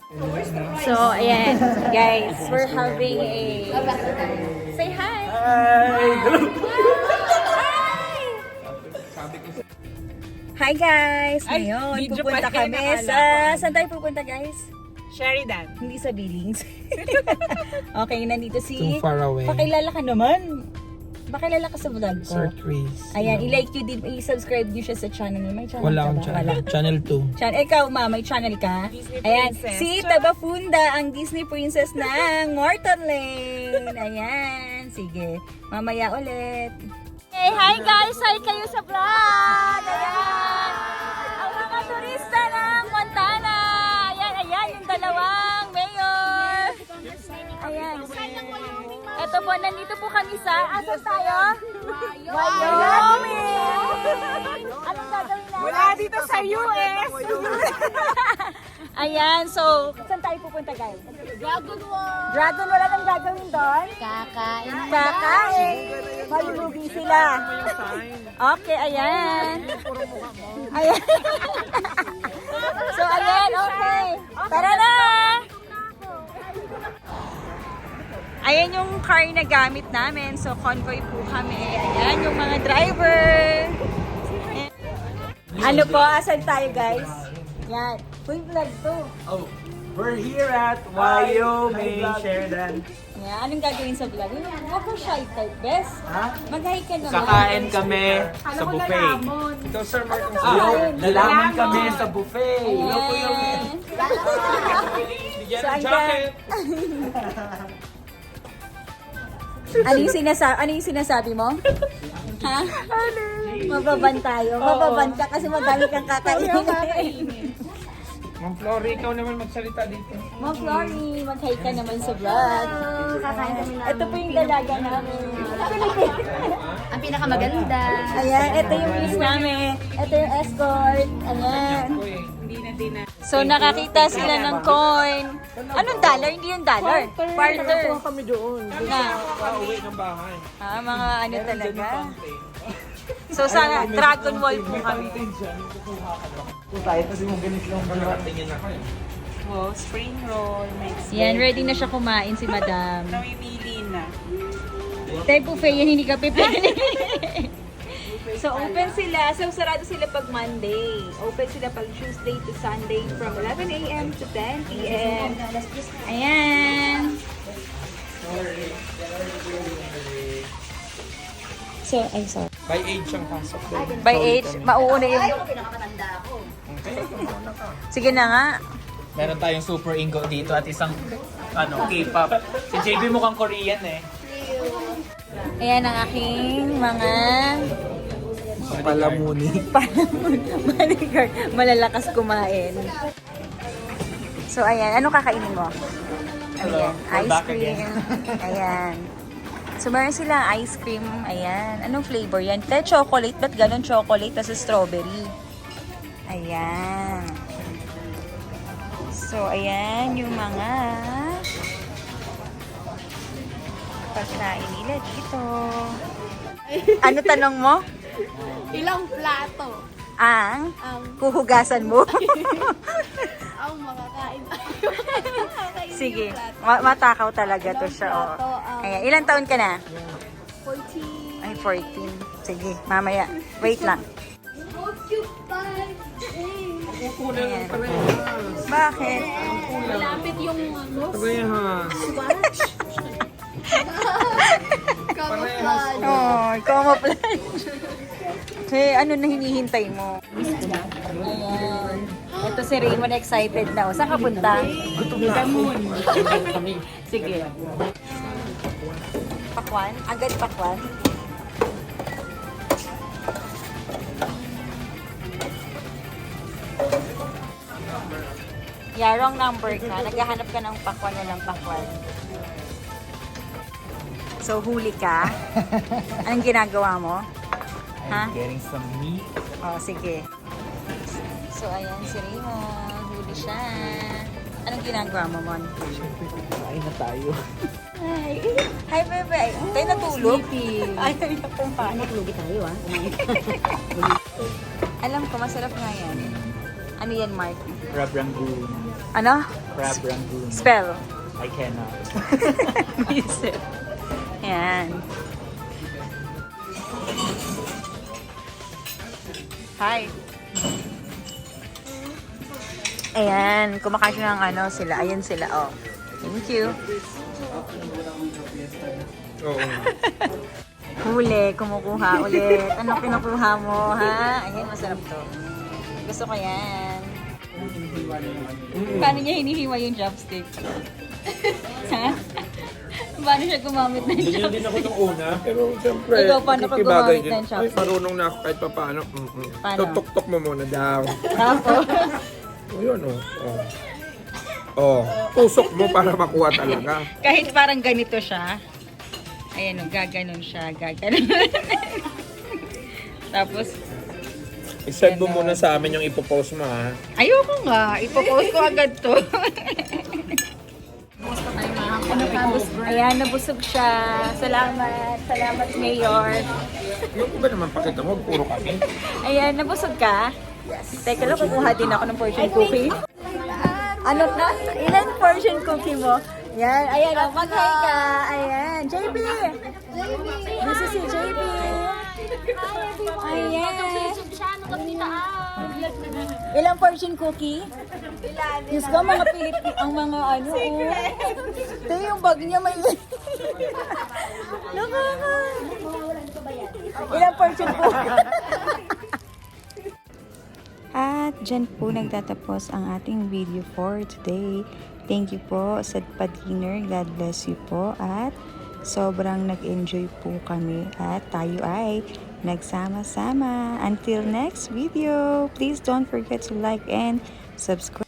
So, ayan, guys, we're having a... Say hi! Hi! Hello! Hi, guys! Ay, Ngayon, video pupunta pa rin, kami nakala sa... ko. Saan tayo pupunta, guys? Sheridan. Hindi sa Billings. Okay, nandito si... Too far away. Pakilala ka naman. Pakilala ka sa vlog ko. Sir Chris. Ayan, i-like nyo din, i-subscribe nyo siya sa channel niya. May channel Wala ka akong ba? channel. Wala. Channel 2. Channel. Ikaw, ma, may channel ka? Disney Ayan, Princess. si Tabafunda, ang Disney Princess ng Morton Lane. Ayan, sige. Mamaya ulit. Hey, hi guys! Hi kayo sa vlog! Ayan! Ang mga turista ng Montana! Ayan, yung dalawang mayor! Ayan. Ito po, nandito po kami sa... Asan tayo? Wyoming! Anong gagawin natin? Wala dito sa US. Ayan, so, saan tayo pupunta guys? Dragon World! Dragon World, anong gagawin doon? Kakain. Kakain! Malulugi sila. Okay, ayan. Ayan. So, ayan, okay. Tara na! Ayan yung car na gamit namin. So, convoy po kami. Ayan yung mga driver. Ayan. Ano po? Asan tayo guys? Yan. Uy, vlog to. Oh, we're here at Wyoming, Sheridan. Yan. Anong gagawin sa vlog? Huwag ko shy type, bes. Ha? Mag-hi ka naman. Kakain kami sa buffet. Ikaw, Sir Martin. Lalaman kami sa buffet. Ayan. Bigyan So, ng jacket. Ano yung sinasabi mo? Ha? Mababan tayo. Mababan ka kasi madami kang kakainin. Ma'am Flory, ikaw naman magsalita dito. Ma'am Flory, mag-hi ka naman sa vlog. Kakain kami namin. Ito po yung dalaga namin. Ang pinakamaganda. Ayan, ito yung miss namin. Ito yung escort. Ayan. Hindi na. So, nakakita sila ng coin. Anong dollar? Hindi yung dollar. Barter. Kami doon. Na. Pauwi ng bahay. Mga ano talaga. So, sana Dragon Ball po kami. Kung tayo kasi mong ganit lang tingin ako eh. Wow, spring roll. Next Yan, ready na siya kumain si Madam. Namimili na. Tayo buffet yan, hindi ka pipili. So, open sila. So, sarado sila pag Monday. Open sila pag Tuesday to Sunday from 11 a.m. to 10 p.m. Ayan. So, ay, sorry. By age ang pasok doon. By age, mauuna yung... Pinakamatanda ako. Sige na nga. Meron tayong super ingo dito at isang K-pop. Si JB mukhang Korean eh. Ayan ang aking mga Palamuni. bodyguard. Malalakas kumain. So, ayan. Anong kakainin mo? Ayan. We're Ice back cream. again. Ayan. So, meron silang ice cream. Ayan. Anong flavor yan? Kaya chocolate. Ba't ganun chocolate? Tapos strawberry. Ayan. So, ayan yung mga pagkain nila dito. Ano tanong mo? Ilang plato Ang ang huhugasan mo? makakain? Sige. Matakaw talaga to siya. Oh. Ayan. Ilang taon ka na? 40. Ay, 14. Sige, mamaya. Wait lang. Ayan. Bakit? Malapit yung Parehas. camouflage. Oh, camouflage. Hey, ano na hinihintay mo? Ayan. Ito si Raymond excited na. Saan ka punta? Gutom na ako. Sige. Pakwan? Agad pakwan? Yeah, wrong number ka. Naghahanap ka ng pakwan, walang pakwan. So, huli ka? Anong ginagawa mo? Ha? I'm getting some meat. Oh, sige. So, ayan si Raymond. Huli siya. Anong ginagawa mo, Mon? Kain na tayo. Hi. Hi, bebe. Tayo natulog? Ay, tayo na kumain. Natulugi tayo ah. Alam ko, masarap nga yan. Ano yan, Mark? Crab rangoon. Ano? Crab rangoon. Spell. I cannot. Visit. Ayan. Hi. Ayan, kumakain ng ano sila. Ayan sila, oh. Thank you. Oo. Huli, kumukuha ulit. Ano kinukuha mo, ha? Ayan, masarap to. Gusto ko yan. Paano niya hinihiwa yung chopstick? Ha? Paano siya gumamit ng Ganyan chopstick? din ako nung una. Pero siyempre, Ikaw, paano ka nakikibagay gumamit din. ng chopstick? Ay, marunong na ako kahit pa paano. Paano? Tutok-tok mo muna daw. Tapos, O yun, oh. Oh, tusok mo para makuha talaga. kahit parang ganito siya. Ayan, oh, gaganon siya, gaganon. Tapos, I-send mo muna sa amin yung ipopost mo, ha? ayoko nga, ipopost ko agad to. Ayan, nabusog siya. Salamat, salamat Mayor. Yung iba naman pakita mo, puro kami. Ayan, nabusog ka? Yes. Teka lang, kukuha din ako ng portion cookie. Ano na? Ilan portion cookie mo? Yan, ayan, oh, mag-hi ka. Ayan, JB! This is si JB. Ayan. Ilang portion cookie? Diyos ko, mga Pilipino, ang mga ano, oh. Ito yung bag niya may... Nakaka. Ilang portion cookie? At dyan po nagtatapos ang ating video for today. Thank you po sa pa-dinner. God bless you po. At sobrang nag-enjoy po kami. At tayo ay nagsama-sama. Until next video, please don't forget to like and subscribe.